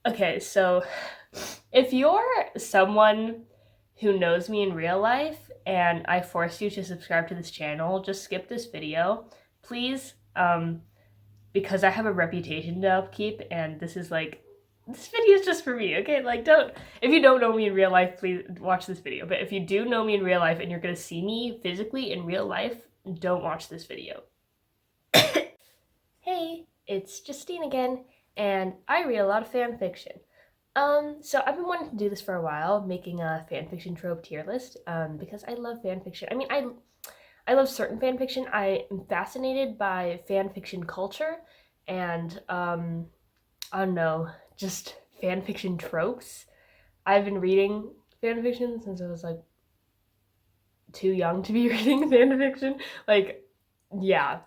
Okay, so if you're someone who knows me in real life and I force you to subscribe to this channel, just skip this video, please, because I have a reputation to upkeep, and this video is just for me, okay? Like, if you don't know me in real life, please watch this video. But if you do know me in real life and you're gonna see me physically in real life, don't watch this video. Hey, it's Justine again, and I read a lot of fan fiction. So I've been wanting to do this for a while, making a fanfiction trope tier list, because I love fanfiction. I love certain fanfiction. I am fascinated by fanfiction culture, and, I don't know, just fanfiction tropes. I've been reading fanfiction since I was, like, too young to be reading fanfiction. Like, yeah.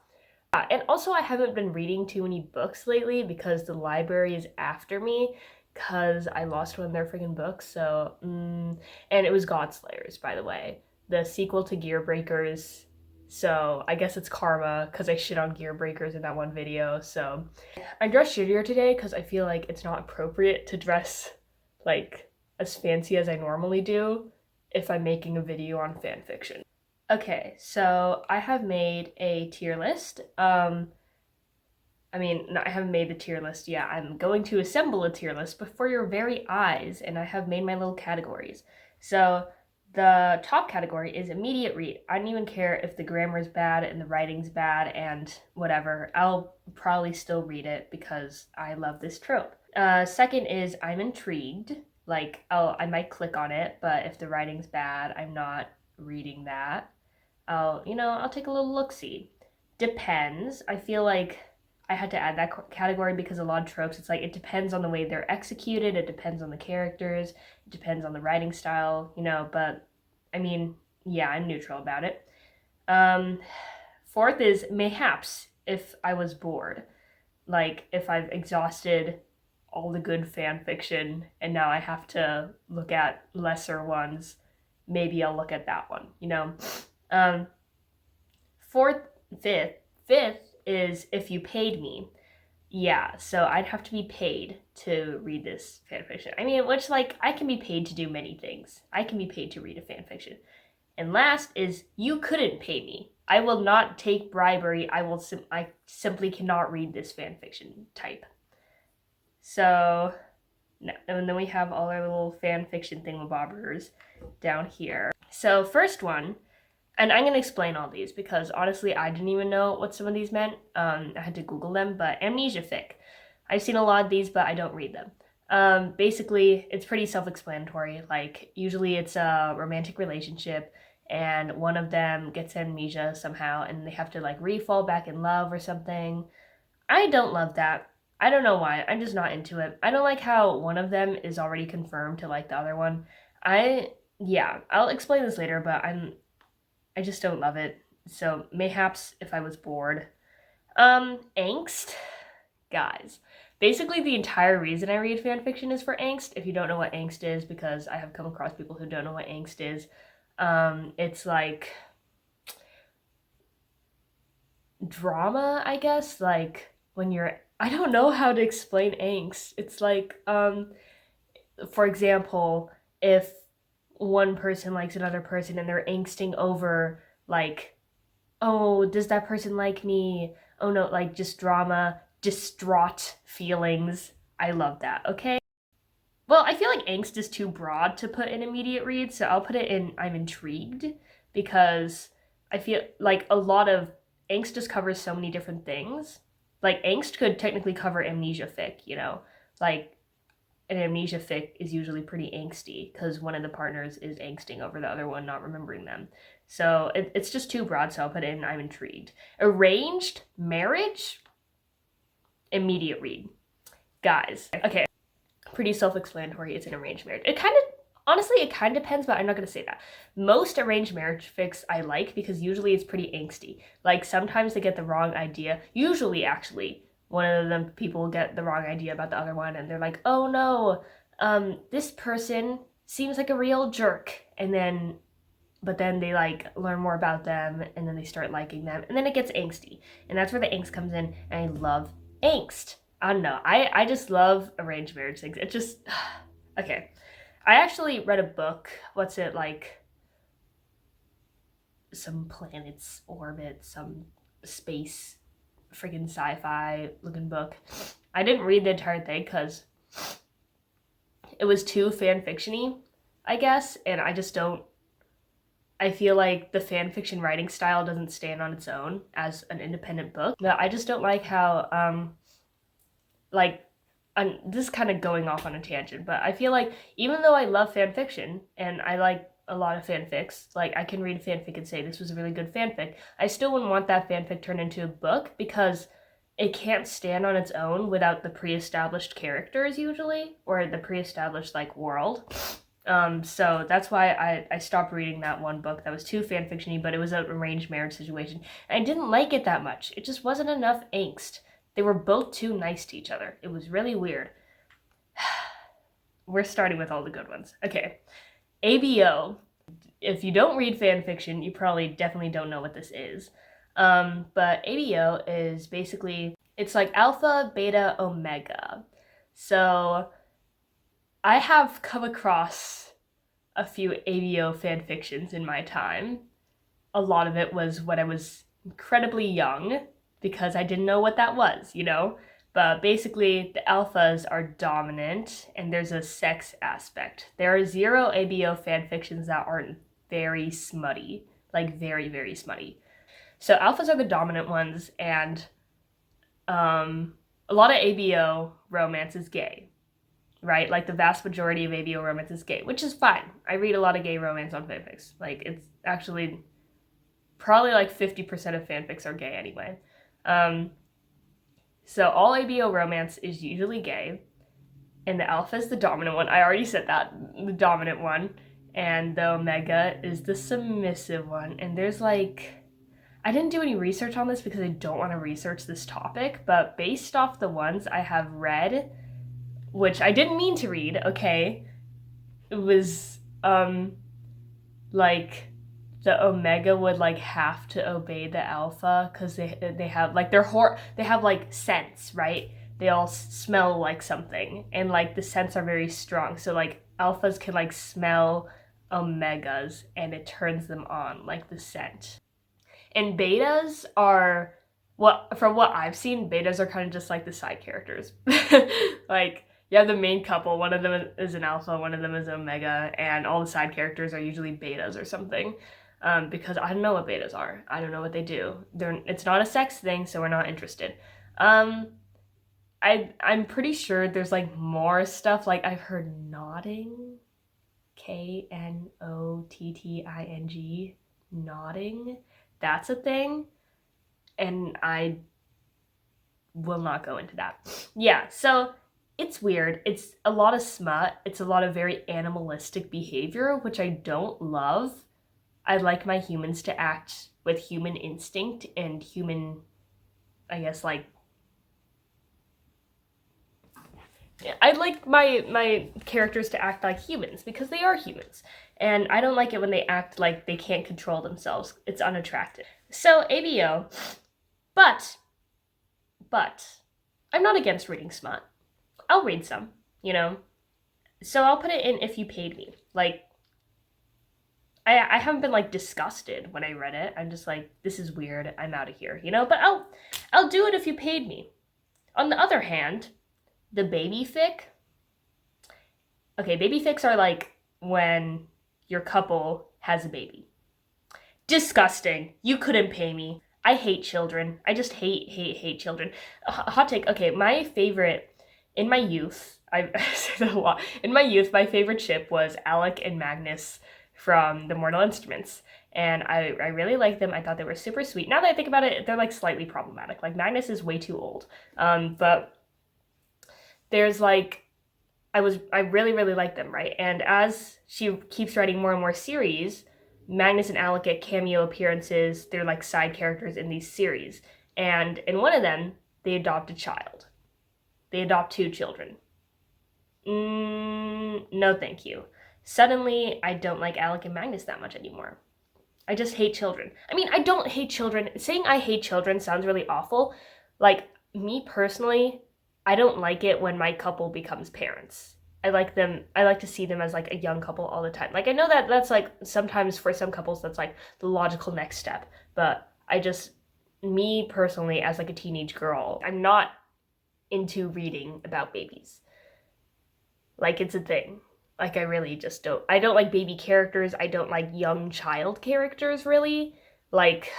And also, I haven't been reading too many books lately because the library is after me because I lost one of their freaking books. So, and it was Godslayers, by the way, the sequel to Gear Breakers. So I guess it's karma because I shit on Gear Breakers in that one video. So I dressed shittier today because I feel like it's not appropriate to dress like as fancy as I normally do if I'm making a video on fan fiction. Okay, so I have made a tier list. No, I haven't made the tier list yet. I'm going to assemble a tier list before your very eyes, and I have made my little categories. So the top category is immediate read. I don't even care if the grammar is bad and the writing's bad and whatever. I'll probably still read it because I love this trope. Second is I'm intrigued. Like, I might click on it, but if the writing's bad, I'm not reading that. I'll take a little look-see. Depends. I feel like I had to add that category because a lot of tropes, it's like it depends on the way they're executed, it depends on the characters, it depends on the writing style, but yeah, I'm neutral about it. Fourth is mayhaps if I was bored. Like if I've exhausted all the good fan fiction and now I have to look at lesser ones, maybe I'll look at that one. Um, fourth, fifth is if you paid me. Yeah, so I'd have to be paid to read this fanfiction. Which, like, I can be paid to do many things. I can be paid to read a fanfiction. And last is you couldn't pay me. I will not take bribery. I simply cannot read this fanfiction type. So, and then we have all our little fanfiction thingamabobbers down here. So, first one, and I'm going to explain all these because honestly, I didn't even know what some of these meant. I had to Google them, but amnesia fic. I've seen a lot of these, but I don't read them. Basically, it's pretty self-explanatory. Like, usually it's a romantic relationship, and one of them gets amnesia somehow, and they have to, like, re-fall back in love or something. I don't love that. I don't know why. I'm just not into it. I don't like how one of them is already confirmed to like the other one. Yeah, I'll explain this later, but I just don't love it. So mayhaps if I was bored. Angst. Guys. Basically the entire reason I read fanfiction is for angst. If you don't know what angst is, because I have come across people who don't know what angst is. It's like drama, I guess. Like when I don't know how to explain angst. It's like, for example, if one person likes another person and they're angsting over like, oh, does that person like me? Oh no, like just drama, distraught feelings. I love that, okay? Well, I feel like angst is too broad to put in immediate read, so I'll put it in I'm intrigued because I feel like a lot of angst just covers so many different things. Like angst could technically cover amnesia fic. Like an amnesia fic is usually pretty angsty because one of the partners is angsting over the other one not remembering them. So it's just too broad, so I'll put it in I'm intrigued. Arranged marriage, immediate read. Guys, okay, pretty self-explanatory. It's an arranged marriage. Honestly, it kind of depends, but I'm not going to say that. Most arranged marriage fics I like because usually it's pretty angsty. Like sometimes they get the wrong idea. Usually, actually, one of them people get the wrong idea about the other one and they're like, oh no, this person seems like a real jerk. But then they like learn more about them and then they start liking them and then it gets angsty. And that's where the angst comes in and I love angst. I don't know. I just love arranged marriage things. It just okay. I actually read a book. What's it like? Some planet's orbit, some space, freaking sci-fi looking book. I didn't read the entire thing because it was too fan fictiony, I guess, and I just don't. I feel like the fan fiction writing style doesn't stand on its own as an independent book. But I just don't like how like this is kind of going off on a tangent, but I feel like even though I love fan fiction and I like a lot of fanfics, like I can read a fanfic and say this was a really good fanfic, I still wouldn't want that fanfic turned into a book because it can't stand on its own without the pre-established characters usually, or the pre-established like world. So that's why I stopped reading that one book that was too fanfiction-y, but it was an arranged marriage situation. And I didn't like it that much. It just wasn't enough angst. They were both too nice to each other. It was really weird. We're starting with all the good ones. Okay. ABO. If you don't read fan fiction, you probably definitely don't know what this is. But ABO is basically, it's like alpha, beta, omega. So I have come across a few ABO fan fictions in my time. A lot of it was when I was incredibly young because I didn't know what that was, you know? But basically, the alphas are dominant and there's a sex aspect. There are 0 ABO fan fictions that aren't very smutty, like very, very smutty. So alphas are the dominant ones, and a lot of ABO romance is gay, right? Like the vast majority of ABO romance is gay, which is fine. I read a lot of gay romance on fanfics. Like it's actually probably like 50% of fanfics are gay anyway. So all ABO romance is usually gay, and the alpha is the dominant one. I already said that, the dominant one, and the omega is the submissive one. And there's like, I didn't do any research on this because I don't want to research this topic, but based off the ones I have read, which I didn't mean to read, okay, it was like the omega would like have to obey the alpha because they have like they have like scents, right? They all smell like something, and like the scents are very strong. So like alphas can like smell omegas and it turns them on, like the scent. And betas are, what from what I've seen, betas are kind of just like the side characters. Like you have the main couple, one of them is an alpha, one of them is omega, and all the side characters are usually betas or something. Because I don't know what betas are. I don't know what they do. It's not a sex thing, so we're not interested. I'm pretty sure there's like more stuff. Like I've heard nodding, KNOTTING, nodding. That's a thing, and I will not go into that. Yeah, so it's weird. It's a lot of smut. It's a lot of very animalistic behavior, which I don't love. I like my humans to act with human instinct and human, I guess, like, I like my characters to act like humans because they are humans. And I don't like it when they act like they can't control themselves. It's unattractive. So, ABO, but, I'm not against reading smut. I'll read some, you know? So I'll put it in if you paid me. Like, I haven't been, like, disgusted when I read it. I'm just like, this is weird. I'm out of here, you know? But I'll do it if you paid me. On the other hand, the baby fic. Okay, baby fics are like when your couple has a baby. Disgusting. You couldn't pay me. I hate children. I just hate children. Hot take. Okay, my favorite in my youth, I say that a lot. In my youth, my favorite ship was Alec and Magnus from the Mortal Instruments. And I really liked them. I thought they were super sweet. Now that I think about it, they're like slightly problematic. Like Magnus is way too old. But there's like, I really, really like them, right? And as she keeps writing more and more series, Magnus and Alec get cameo appearances. They're like side characters in these series. And in one of them, they adopt a child. They adopt 2 children. No thank you. Suddenly, I don't like Alec and Magnus that much anymore. I just hate children. I mean, I don't hate children. Saying I hate children sounds really awful. Like, me personally, I don't like it when my couple becomes parents. I like to see them as like a young couple all the time. Like I know that that's like sometimes for some couples that's like the logical next step, but me personally as like a teenage girl, I'm not into reading about babies. Like it's a thing. Like I really just don't. I don't like baby characters. I don't like young child characters really. Like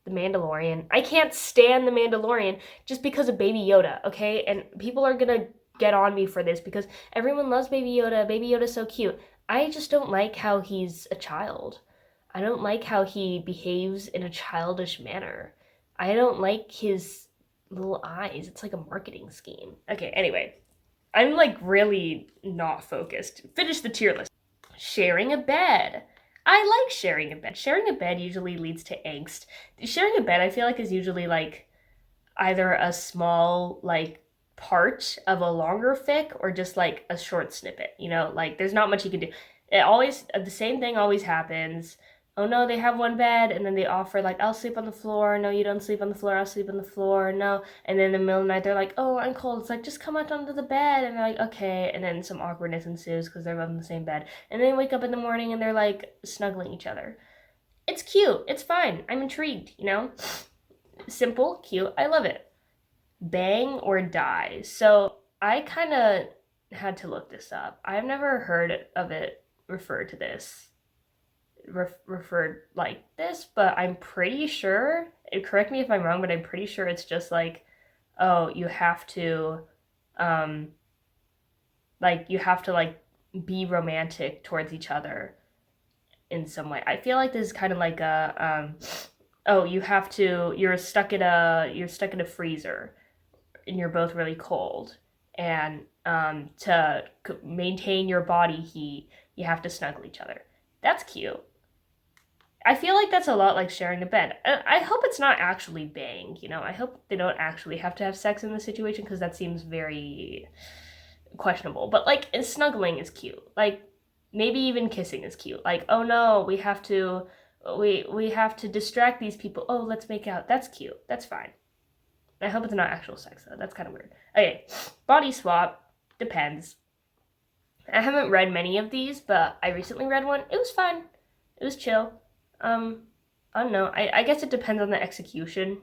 the Mandalorian. I can't stand the Mandalorian just because of Baby Yoda, okay? And people are gonna get on me for this because everyone loves Baby Yoda. Baby Yoda's so cute. I just don't like how he's a child. I don't like how he behaves in a childish manner. I don't like his little eyes. It's like a marketing scheme. Okay, anyway, I'm like really not focused. Finish the tier list. Sharing a bed. I like sharing a bed. Sharing a bed usually leads to angst. Sharing a bed, I feel like, is usually like either a small, like, part of a longer fic or just like a short snippet. You know, like, there's not much you can do. The same thing always happens. Oh no, they have one bed, and then they offer, like, I'll sleep on the floor. No, you don't sleep on the floor. I'll sleep on the floor. No. And then in the middle of the night, they're like, oh, I'm cold. It's like, just come out onto the bed. And they're like, okay. And then some awkwardness ensues because they're both in the same bed. And then they wake up in the morning and they're like snuggling each other. It's cute. It's fine. I'm intrigued, you know? Simple, cute. I love it. Bang or die. So I kind of had to look this up. I've never heard of it referred to this referred like this, but I'm pretty sure, correct me if I'm wrong, but I'm pretty sure it's just like, oh, you have to, um, like be romantic towards each other in some way. I feel like this is kind of like oh, you're stuck in a freezer and you're both really cold, and to maintain your body heat, you have to snuggle each other. That's cute. I feel like that's a lot like sharing a bed. I hope it's not actually bang, you know? I hope they don't actually have to have sex in this situation because that seems very questionable. But like, snuggling is cute. Like, maybe even kissing is cute. Like, oh no, we have to distract these people. Oh, let's make out. That's cute. That's fine. I hope it's not actual sex though. That's kind of weird. Okay, body swap depends. I haven't read many of these, but I recently read one. It was fun. It was chill. I don't know. I guess it depends on the execution.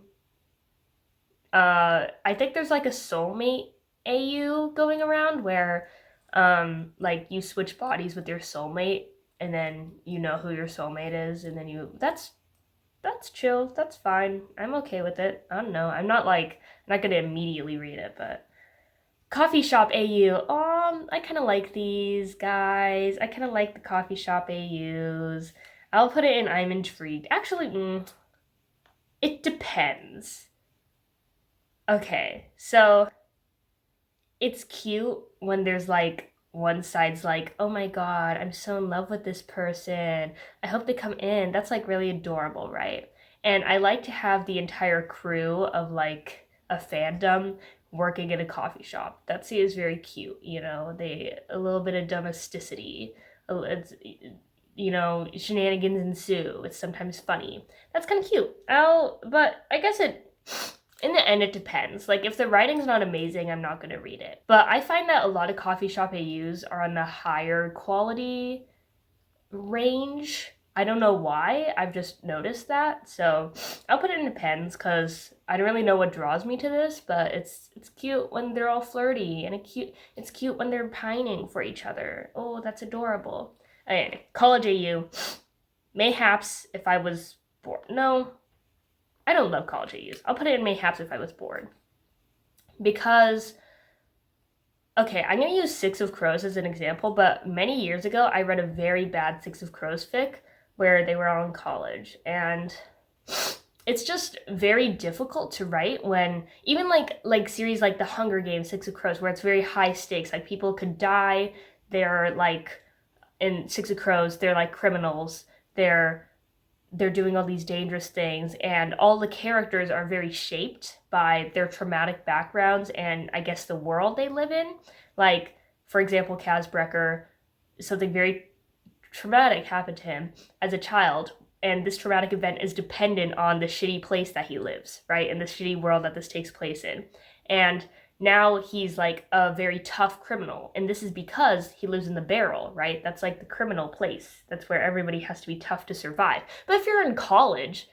I think there's like a soulmate AU going around where, like you switch bodies with your soulmate, and then you know who your soulmate is, and then that's chill. That's fine. I'm okay with it. I don't know. I'm not gonna immediately read it, but coffee shop AU. I kind of like these guys. I kind of like the coffee shop AUs. I'll put it in I'm intrigued. Actually, it depends. Okay, so it's cute when there's like one side's like, oh my god, I'm so in love with this person. I hope they come in. That's like really adorable, right? And I like to have the entire crew of like a fandom working in a coffee shop. That is very cute, you know. They a little bit of domesticity. It's, you know, shenanigans ensue. It's sometimes funny. That's kind of cute. But I guess in the end, it depends. Like, if the writing's not amazing, I'm not gonna read it. But I find that a lot of coffee shop AUs are on the higher quality range. I don't know why. I've just noticed that. So I'll put it in depends because I don't really know what draws me to this, but it's cute when they're all flirty, and it's cute when they're pining for each other. Oh, that's adorable. Okay, college AU. Mayhaps if I was bored. No, I don't love college AUs. I'll put it in mayhaps if I was bored. Because, okay, I'm going to use Six of Crows as an example, but many years ago, I read a very bad Six of Crows fic where they were all in college. And it's just very difficult to write when, even like series like The Hunger Games, Six of Crows, where it's very high stakes. Like, people could die. They're like, in Six of Crows, they're like criminals. They're doing all these dangerous things, and all the characters are very shaped by their traumatic backgrounds and I guess the world they live in. Like, for example, Kaz Brecker, something very traumatic happened to him as a child, and this traumatic event is dependent on the shitty place that he lives, right? And the shitty world that this takes place in. And now he's like a very tough criminal. And this is because he lives in the barrel, right? That's like the criminal place. That's where everybody has to be tough to survive. But if you're in college,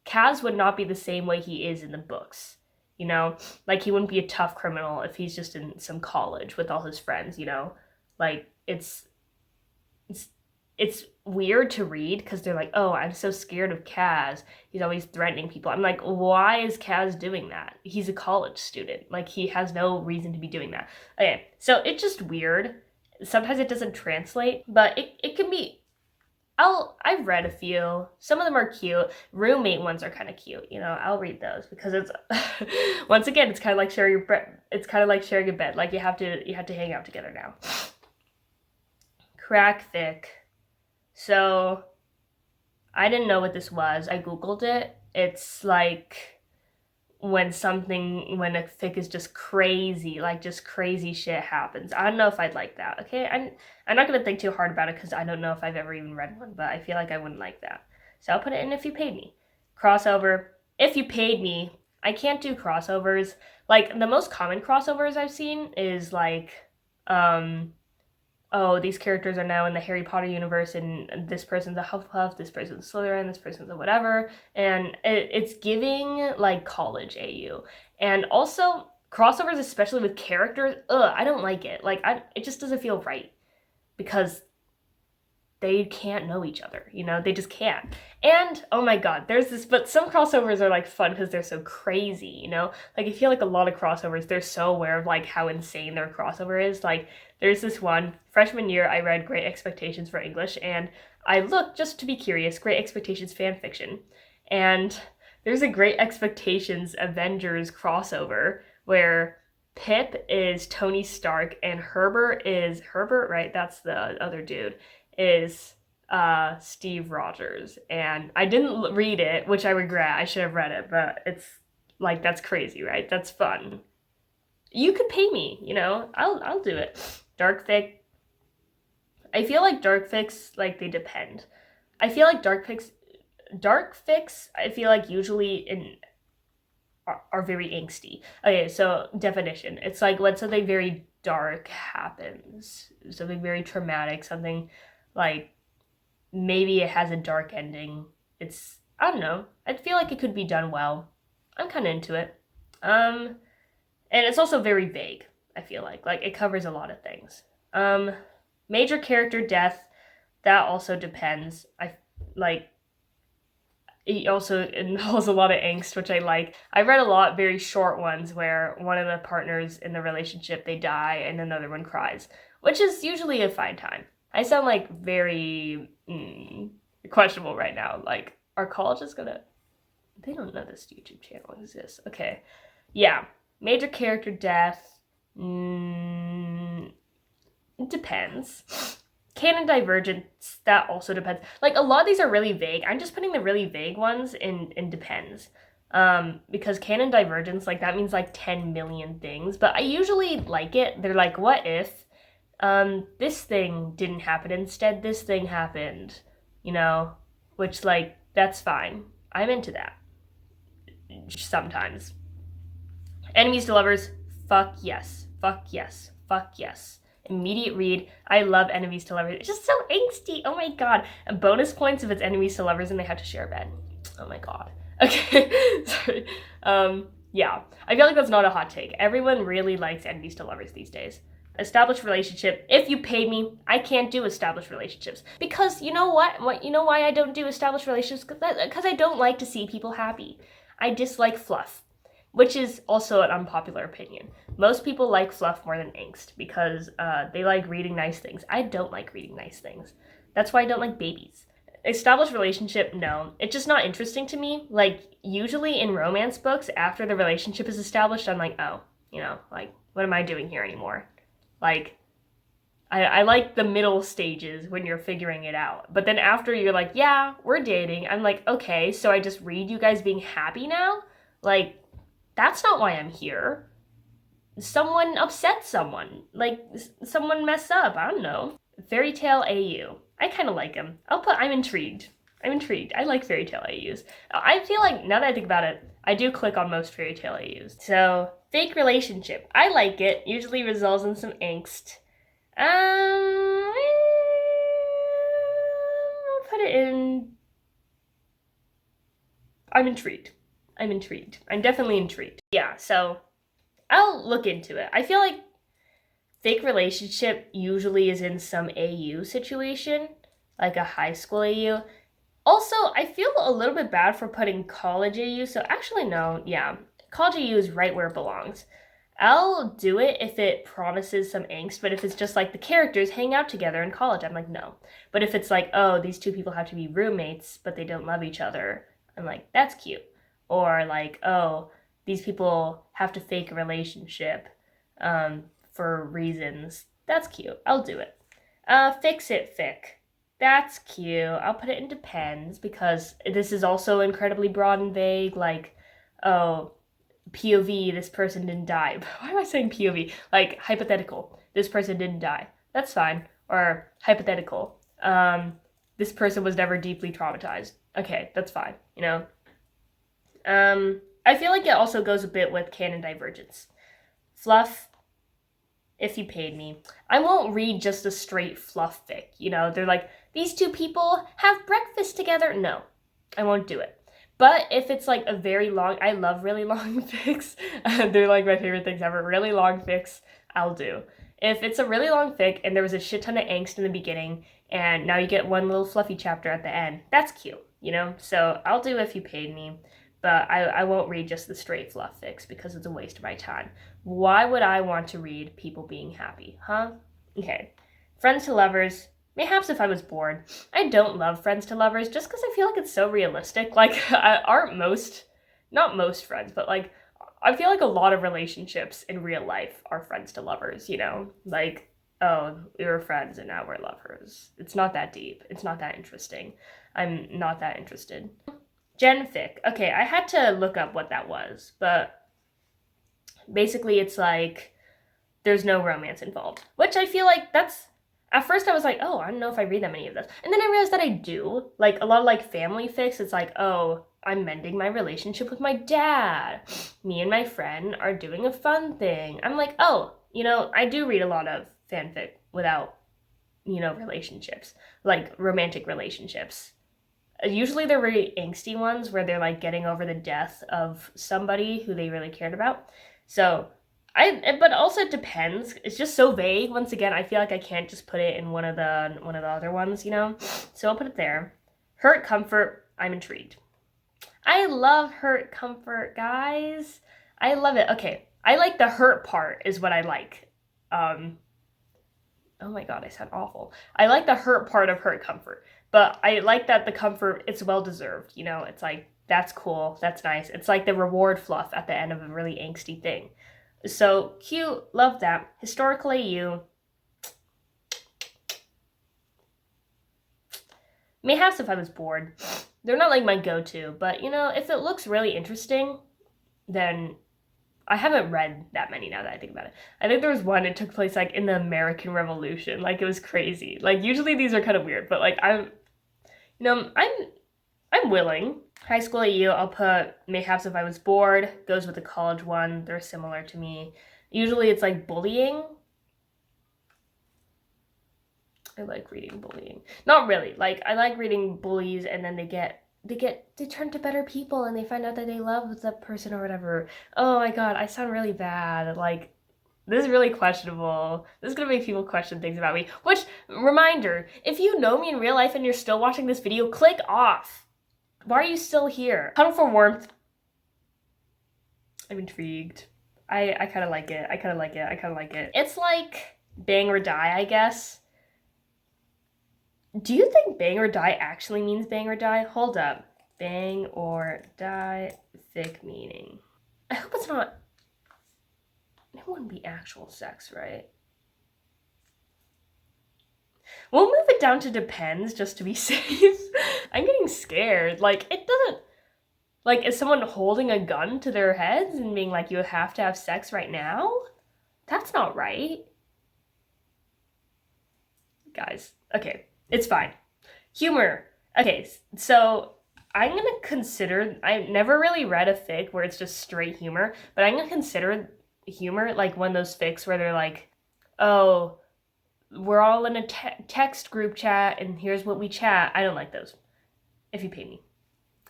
Kaz would not be the same way he is in the books. You know, like he wouldn't be a tough criminal if he's just in some college with all his friends, you know? Like it's it's weird to read because they're like, oh, I'm so scared of Kaz. He's always threatening people. I'm like, why is Kaz doing that? He's a college student. Like, he has no reason to be doing that. Okay, so it's just weird. Sometimes it doesn't translate, but it can be. I've read a few. Some of them are cute. Roommate ones are kind of cute. You know, I'll read those because it's once again, it's kind of like sharing your bed. It's kind of like sharing a bed. Like you have to hang out together now. Crackfic. So, I didn't know what this was. I googled it. It's like when a fic is just crazy, like just crazy shit happens. I don't know if I'd like that. Okay, I'm not gonna think too hard about it because I don't know if I've ever even read one, but I feel like I wouldn't like that. So I'll put it in if you paid me. Crossover. If you paid me, I can't do crossovers. Like the most common crossovers I've seen is like, oh, these characters are now in the Harry Potter universe, and this person's a Hufflepuff, this person's Slytherin, this person's a whatever, and it's giving like college AU. And also crossovers, especially with characters, I don't like it. Like it just doesn't feel right because they can't know each other, you know, they just can't. And oh my god, there's this, but some crossovers are like fun because they're so crazy, you know, like I feel like a lot of crossovers, they're so aware of like how insane their crossover is. Like there's this one freshman year I read Great Expectations for English, and I looked just to be curious, Great Expectations fanfiction, and there's a Great Expectations Avengers crossover where Pip is Tony Stark and Herbert, right, that's the other dude, is Steve Rogers. And I didn't read it, which I regret. I should have read it, but it's like, that's crazy, right? That's fun. You could pay me, you know, I'll do it. Dark fic. I feel like dark fics, like, they depend. I feel like dark fics, I feel like usually are very angsty. Okay, so definition. It's like when something very dark happens, something very traumatic, something like maybe it has a dark ending. I don't know. I feel like it could be done well. I'm kind of into it. And it's also very vague, I feel like. Like, it covers a lot of things. Major character death, that also depends. It also involves a lot of angst, which I like. I read a lot very short ones where one of the partners in the relationship, they die and another one cries, which is usually a fine time. I sound like very questionable right now. Like, our college is gonna... They don't know this YouTube channel exists. Okay. Yeah. Major character death. It depends. Canon divergence, that also depends. Like, a lot of these are really vague. I'm just putting the really vague ones in depends. Because canon divergence, like, that means like 10 million things. But I usually like it. They're like, what if this thing didn't happen, instead this thing happened, you know, which, like, that's fine. I'm into that sometimes. Enemies to lovers, fuck yes, fuck yes, fuck yes. Immediate read. I love enemies to lovers. It's just so angsty. Oh my god. And bonus points if it's enemies to lovers and they have to share a bed. Oh my god. Okay. Sorry. Yeah. I feel like that's not a hot take. Everyone really likes enemies to lovers these days. Established relationship. If you pay me, I can't do established relationships. Because you know what? You know why I don't do established relationships? Because I don't like to see people happy. I dislike fluff. Which is also an unpopular opinion. Most people like fluff more than angst because they like reading nice things. I don't like reading nice things. That's why I don't like babies. Established relationship, no. It's just not interesting to me. Like, usually in romance books, after the relationship is established, I'm like, oh, you know, like, what am I doing here anymore? Like, I like the middle stages when you're figuring it out. But then after you're like, yeah, we're dating, I'm like, okay, so I just read you guys being happy now? Like, that's not why I'm here. Someone upset someone. Like, someone messed up. I don't know. Fairy Tale AU. I kind of like him. I'm intrigued. I like Fairy Tale AUs. I feel like, now that I think about it, I do click on most Fairy Tale AUs. So, fake relationship. I like it. Usually results in some angst. I'll put it in. I'm intrigued. I'm definitely intrigued. Yeah, so I'll look into it. I feel like fake relationship usually is in some AU situation, like a high school AU. Also, I feel a little bit bad for putting college AU, so actually, no, yeah. College AU is right where it belongs. I'll do it if it promises some angst, but if it's just like the characters hang out together in college, I'm like, no. But if it's like, oh, these two people have to be roommates, but they don't love each other, I'm like, that's cute. Or like, oh, these people have to fake a relationship for reasons. That's cute. I'll do it. Fix it, fic. That's cute. I'll put it in depends because this is also incredibly broad and vague. Like, oh, POV, this person didn't die. Why am I saying POV? Like, hypothetical, this person didn't die. That's fine. Or hypothetical, this person was never deeply traumatized. Okay, that's fine, you know? I feel like it also goes a bit with canon divergence. Fluff, if you paid me. I won't read just a straight fluff fic. You know, they're like, these two people have breakfast together. No, I won't do it. But if it's like a very long, I love really long fics. They're like my favorite things ever. Really long fics, I'll do. If it's a really long fic and there was a shit ton of angst in the beginning and now you get one little fluffy chapter at the end, that's cute, you know? So I'll do if you paid me. But I won't read just the straight fluff fics because it's a waste of my time. Why would I want to read people being happy, huh? Okay. Friends to lovers. Mayhaps if I was bored. I don't love friends to lovers just because I feel like it's so realistic. Like, aren't most, not most friends, but like, I feel like a lot of relationships in real life are friends to lovers, you know? Like, oh, we were friends and now we're lovers. It's not that deep. It's not that interesting. I'm not that interested. Genfic. Okay, I had to look up what that was, but basically it's like there's no romance involved, which I feel like that's, at first I was like, oh, I don't know if I read that many of those. And then I realized that I do. Like a lot of like family fics, it's like, oh, I'm mending my relationship with my dad. Me and my friend are doing a fun thing. I'm like, oh, you know, I do read a lot of fanfic without, you know, relationships, like romantic relationships. Usually they're very angsty ones where they're like getting over the death of somebody who they really cared about. So but also it depends. It's just so vague. Once again, I feel like I can't just put it in one of the other ones, you know? So I'll put it there. Hurt comfort, I'm intrigued. I love hurt comfort, guys. I love it. Okay, I like the hurt part is what I like. Oh my god, I sound awful. I like the hurt part of hurt comfort. But I like that the comfort, it's well-deserved, you know? It's like, that's cool, that's nice. It's like the reward fluff at the end of a really angsty thing. So, cute, love that. Historical AU. Mayhaps if I was bored. They're not like my go-to, but you know, if it looks really interesting, then I haven't read that many now that I think about it. I think there was one, it took place like in the American Revolution. Like it was crazy. Like usually these are kind of weird, but like I'm willing. High school AU, I'll put mayhaps if I was bored. Goes with the college one. They're similar to me. Usually it's like bullying. I like reading bullying. Not really. Like I like reading bullies and then they turn to better people and they find out that they love the person or whatever. Oh my god, I sound really bad. Like, this is really questionable. This is gonna make people question things about me. Which, reminder, if you know me in real life and you're still watching this video, click off. Why are you still here? Huddle for warmth. I'm intrigued. I kind of like it. I kind of like it. It's like bang or die, I guess. Do you think bang or die actually means bang or die? Hold up. Bang or die, fic meaning. I hope it's not. It wouldn't be actual sex, right? We'll move it down to depends just to be safe. I'm getting scared. Like, it doesn't. Like, is someone holding a gun to their heads and being like, you have to have sex right now? That's not right. Guys, okay. It's fine. Humor. Okay, so I'm gonna consider, I've never really read a fic where it's just straight humor, but I'm gonna consider humor, like one of those fics where they're like, oh, we're all in a text group chat and here's what we chat. I don't like those. If you pay me,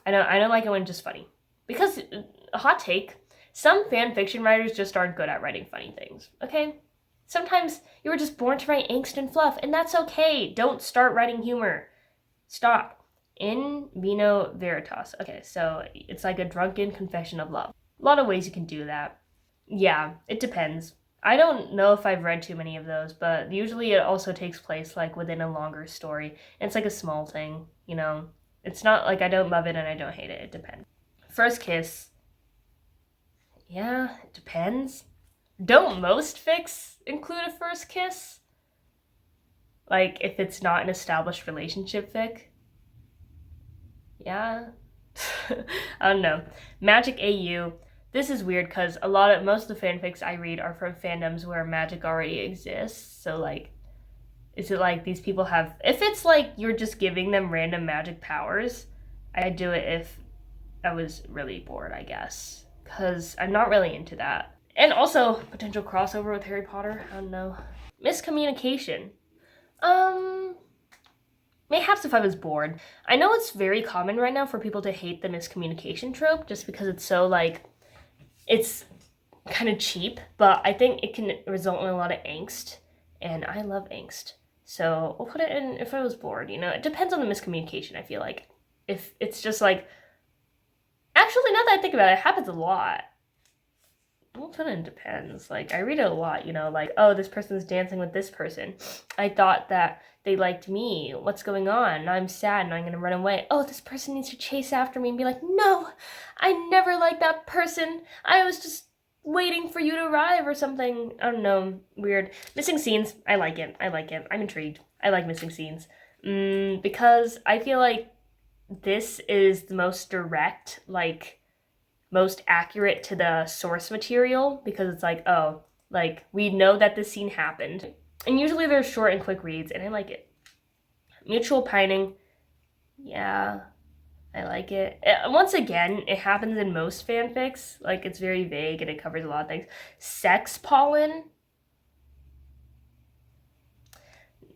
I don't like it when it's just funny. Because a hot take, some fan fiction writers just aren't good at writing funny things. Okay, sometimes you were just born to write angst and fluff, and that's okay. Don't start writing humor. Stop. In vino veritas. Okay, so it's like a drunken confession of love. A lot of ways you can do that. Yeah, it depends. I don't know if I've read too many of those, but usually it also takes place like within a longer story. And it's like a small thing, you know? It's not like I don't love it and I don't hate it. It depends. First kiss. Yeah, it depends. Don't most fics include a first kiss? Like if it's not an established relationship fic? Yeah. I don't know. Magic AU. This is weird because most of the fanfics I read are from fandoms where magic already exists. So like, is it like these people have? If it's like you're just giving them random magic powers, I'd do it if I was really bored, I guess, because I'm not really into that. And also potential crossover with Harry Potter. I don't know. Miscommunication. Mayhaps if I was bored. I know it's very common right now for people to hate the miscommunication trope just because it's so like, it's kind of cheap, but I think it can result in a lot of angst, and I love angst. So we'll put it in if I was bored, you know? It depends on the miscommunication, I feel like. If it's just like, actually, now that I think about it, it happens a lot. Well, it kind of depends. Like, I read it a lot, you know, like, oh, this person's dancing with this person. I thought that they liked me. What's going on? Now I'm sad and I'm gonna run away. Oh, this person needs to chase after me and be like, no, I never liked that person. I was just waiting for you to arrive or something. I don't know. Weird. Missing scenes. I like it. I'm intrigued. I like missing scenes. Because I feel like this is the most direct, like, most accurate to the source material because it's like, oh, like we know that this scene happened. And usually they're short and quick reads, and I like it. Mutual pining. Yeah, I like it. Once again, it happens in most fanfics. Like, it's very vague and it covers a lot of things. Sex pollen.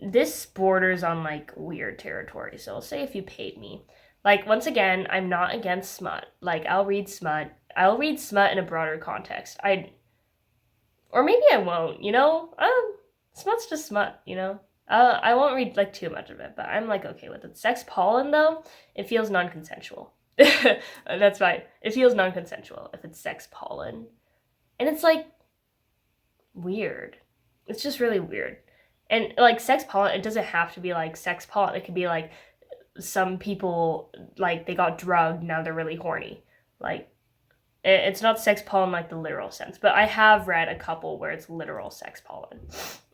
This borders on, like, weird territory. So I'll say if you paid me. Like, once again, I'm not against smut. Like, I'll read smut. I'll read smut in a broader context. Or maybe I won't, you know? Smut's just smut, you know? I won't read, like, too much of it, but I'm, like, okay with it. Sex pollen, though, it feels non-consensual. That's fine. It feels non-consensual if it's sex pollen. And it's, like, weird. It's just really weird. And, like, sex pollen, it doesn't have to be, like, sex pollen. It could be, like, some people, like, they got drugged, now they're really horny. Like, it's not sex pollen like the literal sense, but I have read a couple where it's literal sex pollen.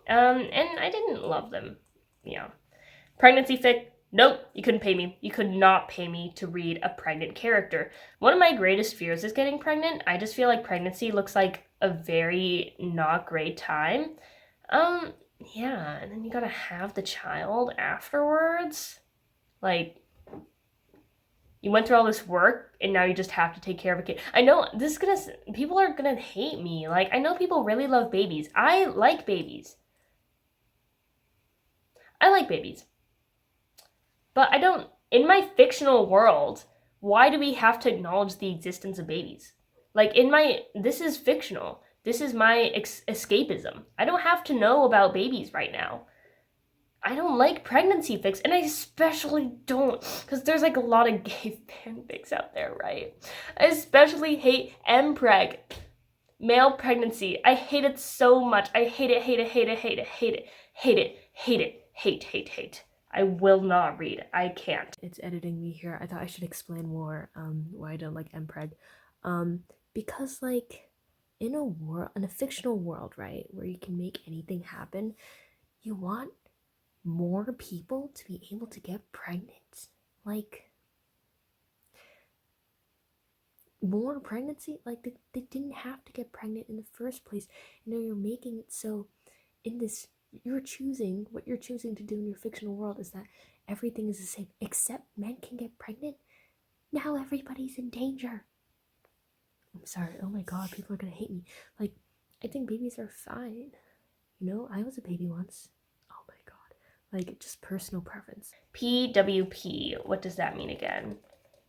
And I didn't love them. Yeah. Pregnancy fic. Nope, you couldn't pay me. You could not pay me to read a pregnant character. One of my greatest fears is getting pregnant. I just feel like pregnancy looks like a very not great time. Yeah, and then you gotta have the child afterwards. Like, you went through all this work and now you just have to take care of a kid. I know people are gonna hate me. Like, I know people really love babies. I like babies. But I don't, in my fictional world, why do we have to acknowledge the existence of babies? Like, this is fictional. This is my escapism. I don't have to know about babies right now. I don't like pregnancy fics, and I especially don't, because there's like a lot of gay fanfics out there, right? I especially hate mpreg, male pregnancy. I hate it so much. I hate it, hate it, hate it, hate it, hate it, hate it, hate it, hate, hate, hate. I will not read. I can't. It's editing me here. I thought I should explain more why I don't like mpreg. Because like in a fictional world, right, where you can make anything happen, you want more people to be able to get pregnant. Like, more pregnancy, like they didn't have to get pregnant in the first place, and now you're making it so in this what you're choosing to do in your fictional world is that everything is the same except men can get pregnant. Now everybody's in danger. I'm sorry, oh my god, people are gonna hate me. Like, I think babies are fine. You know, I was a baby once. Oh my god. Like, just personal preference. PWP. What does that mean again?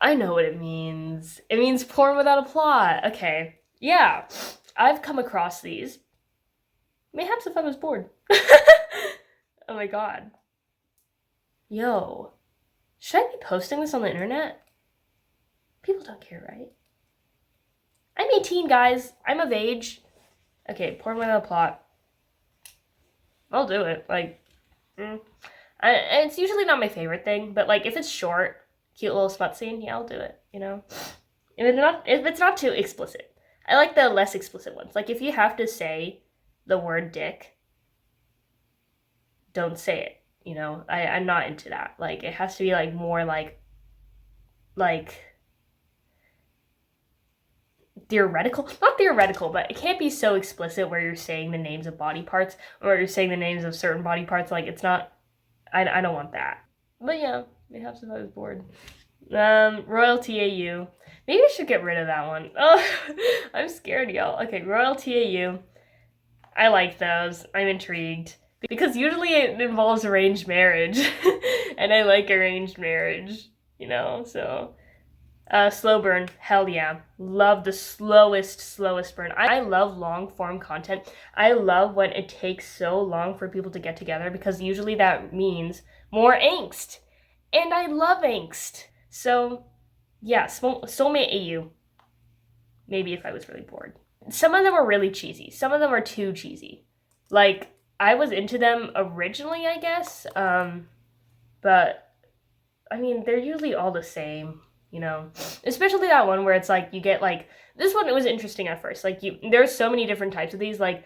I know what it means. It means porn without a plot. Okay. Yeah. I've come across these. Mayhaps if I was bored. Oh my god. Yo. Should I be posting this on the internet? People don't care, right? I'm 18, guys. I'm of age. Okay, porn without a plot. I'll do it. Like, it's usually not my favorite thing, but like if it's short, cute little smut scene, yeah, I'll do it. You know, if it's not too explicit. I like the less explicit ones. Like if you have to say the word dick, don't say it. You know, I'm not into that. Like it has to be like more like theoretical, not theoretical, but it can't be so explicit where you're saying the names of body parts or you're saying the names of certain body parts. Like it's not. I don't want that. But yeah, mayhaps if I was bored. Royalty AU. Maybe I should get rid of that one. Oh, I'm scared, y'all. Okay, Royalty AU. I like those. I'm intrigued. Because usually it involves arranged marriage. And I like arranged marriage, so. Slow burn, hell yeah. Love the slowest burn. I love long form content. I love when it takes so long for people to get together because usually that means more angst. And I love angst. So, yeah, Soulmate AU. Maybe if I was really bored. Some of them are really cheesy. Some of them are too cheesy. Like, I was into them originally, I guess. But, I mean, they're usually all the same. Especially that one where it's like you get like this one. It was interesting at first. Like there's so many different types of these. Like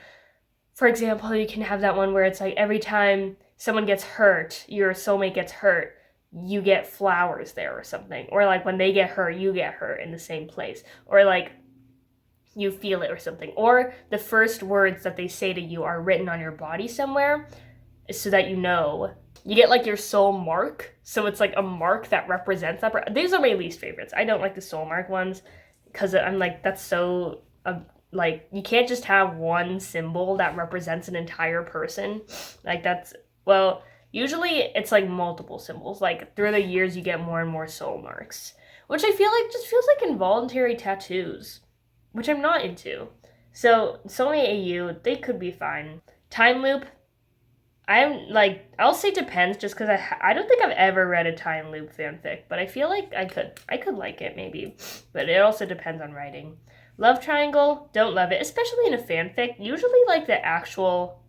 for example, you can have that one where it's like every time someone gets hurt, your soulmate gets hurt, you get flowers there or something. Or like when they get hurt, you get hurt in the same place. Or like you feel it or something. Or the first words that they say to you are written on your body somewhere so that you know. You get like your soul mark, so it's like a mark that represents that. These are my least favorites. I don't like the soul mark ones because I'm like that's so like you can't just have one symbol that represents an entire person. Like that's usually it's like multiple symbols. Like through the years you get more and more soul marks, which I feel like just feels like involuntary tattoos, which I'm not into. So Sony AU they could be fine. Time loop I'm like, I'll say depends just because I don't think I've ever read a time loop fanfic, but I feel like I could like it maybe, but it also depends on writing. Love triangle, don't love it, especially in a fanfic. Usually, like the actual,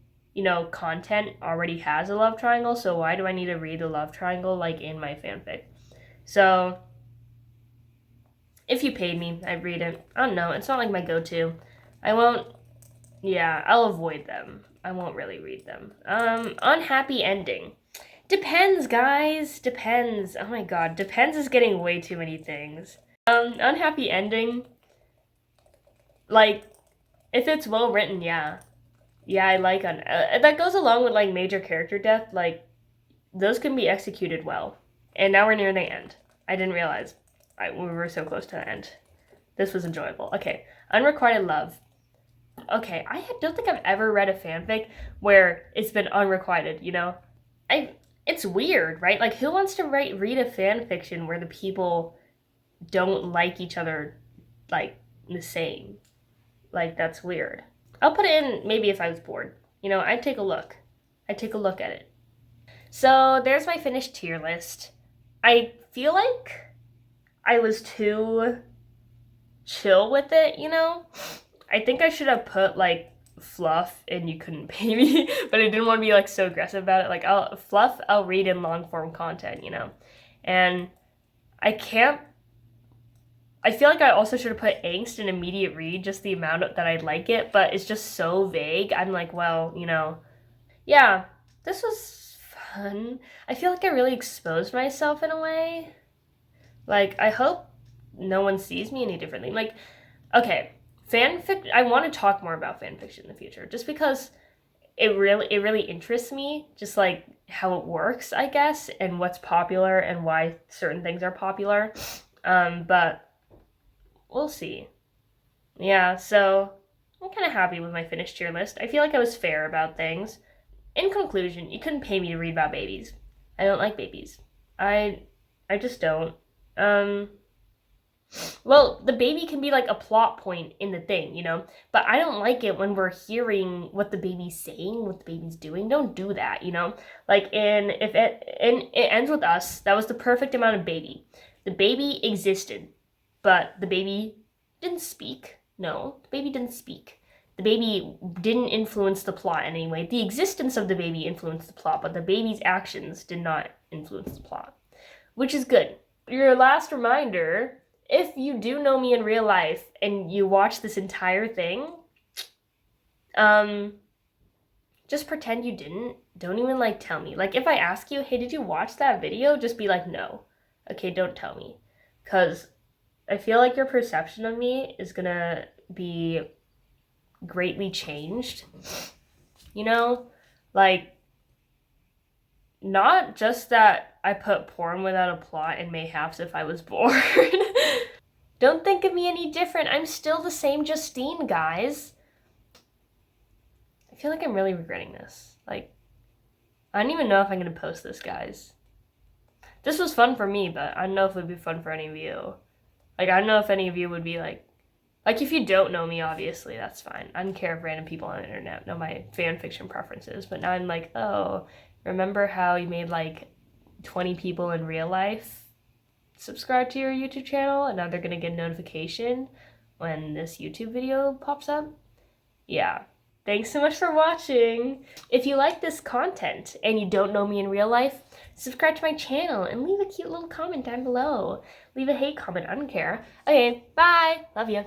content already has a love triangle, so why do I need to read the love triangle like in my fanfic? So, if you paid me, I'd read it. I don't know, it's not like my go-to. I won't. Yeah, I'll avoid them. I won't really read them. Unhappy ending. Depends, guys. Depends. Oh my god, depends is getting way too many things. Unhappy ending. Like, if it's well written, yeah. Yeah, I like that goes along with like major character death. Like, those can be executed well. And now we're near the end. I didn't realize we were so close to the end. This was enjoyable. Okay, unrequited love. Okay, I don't think I've ever read a fanfic where it's been unrequited. It's weird, right? Like who wants to read a fan fiction where the people don't like each other like the same? Like that's weird. I'll put it in maybe if I was bored. I'd take a look. I'd take a look at it. So there's my finished tier list. I feel like I was too chill with it. I think I should have put like fluff and you couldn't pay me, but I didn't want to be like so aggressive about it. Like I'll read in long form content. And I can't I feel like I also should have put angst in immediate read, just the amount that I like it, but it's just so vague. I'm like, well, yeah, this was fun. I feel like I really exposed myself in a way. Like, I hope no one sees me any differently. Like, okay, fanfic. I want to talk more about fanfiction in the future, just because it really interests me, just like how it works, I guess, and what's popular and why certain things are popular. But we'll see. Yeah, so I'm kind of happy with my finished tier list. I feel like I was fair about things. In conclusion, you couldn't pay me to read about babies. I don't like babies. I just don't. Um, well, the baby can be like a plot point in the thing, you know? But I don't like it when we're hearing what the baby's saying, what the baby's doing. Don't do that, you know? Like it ends with us, that was the perfect amount of baby. The baby existed, but the baby didn't speak. No, the baby didn't speak. The baby didn't influence the plot in any way. The existence of the baby influenced the plot, but the baby's actions did not influence the plot, which is good. Your last reminder, if you do know me in real life and you watch this entire thing, just pretend you didn't. Don't even like tell me. Like if I ask you, hey, did you watch that video? Just be like, no. Okay, don't tell me. Because I feel like your perception of me is gonna be greatly changed. You know? Like, not just that I put porn without a plot in Mayhaps if I was bored. Don't think of me any different. I'm still the same Justine, guys. I feel like I'm really regretting this. Like, I don't even know if I'm gonna post this, guys. This was fun for me, but I don't know if it would be fun for any of you. Like, I don't know if any of you would be like if you don't know me, obviously, that's fine. I don't care if random people on the internet know my fan fiction preferences, but now I'm like, oh, remember how you made like 20 people in real life subscribe to your YouTube channel and now they're gonna get a notification when this YouTube video pops up? Yeah. Thanks so much for watching. If you like this content and you don't know me in real life, subscribe to my channel and leave a cute little comment down below. Leave a hate comment, I don't care. Okay, bye. Love you.